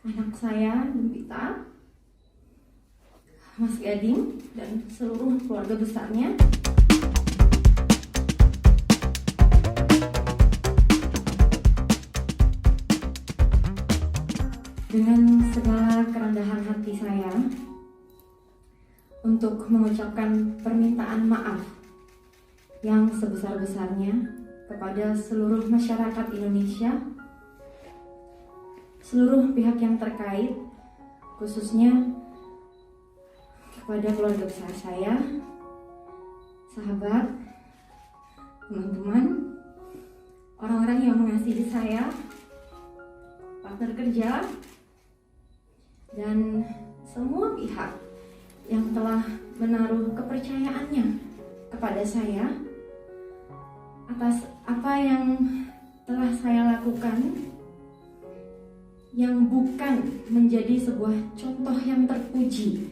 anak saya Gempita, Mas Gading, dan seluruh keluarga besarnya. Dengan segala kerendahan hati saya untuk mengucapkan permintaan maaf yang sebesar-besarnya kepada seluruh masyarakat Indonesia, seluruh pihak yang terkait, khususnya kepada keluarga besar saya, sahabat, teman-teman, orang-orang yang mengasihi saya, partner kerja, dan semua pihak yang telah menaruh kepercayaannya kepada saya atas apa yang telah saya lakukan yang bukan menjadi sebuah contoh yang terpuji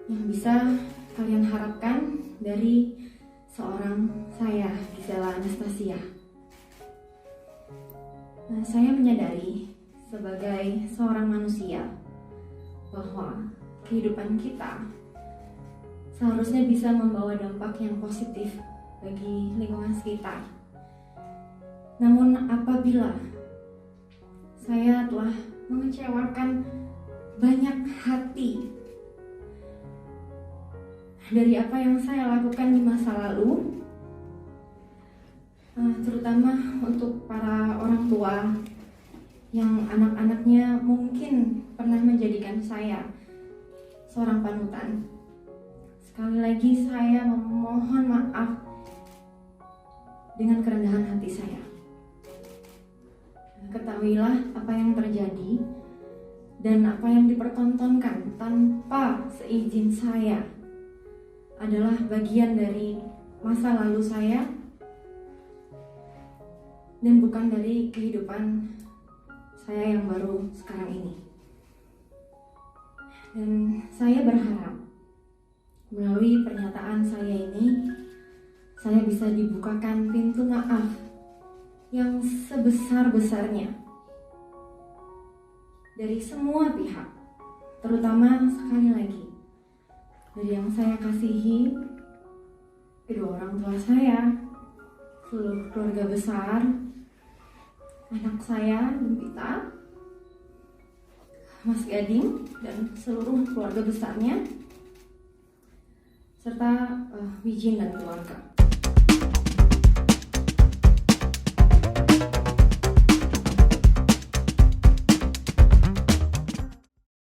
yang bisa kalian harapkan dari seorang saya, Gisela Anastasia. Saya menyadari sebagai seorang manusia bahwa kehidupan kita seharusnya bisa membawa dampak yang positif bagi lingkungan sekitar. Namun apabila saya telah mengecewakan banyak hati dari apa yang saya lakukan di masa lalu, terutama untuk para orang tua yang anak-anaknya mungkin pernah menjadikan saya seorang panutan. Sekali lagi saya memohon maaf dengan kerendahan hati saya. Ketahuilah apa yang terjadi dan apa yang dipertontonkan tanpa seizin saya adalah bagian dari masa lalu saya dan bukan dari kehidupan saya yang baru sekarang ini. Dan saya berharap melalui pernyataan saya ini, saya bisa dibukakan pintu maaf yang sebesar-besarnya dari semua pihak, terutama sekali lagi dari yang saya kasihi, kedua orang tua saya, seluruh keluarga besar, anak saya Gempita, Mas Gading, dan seluruh keluarga besarnya, serta Wijin dan keluarga.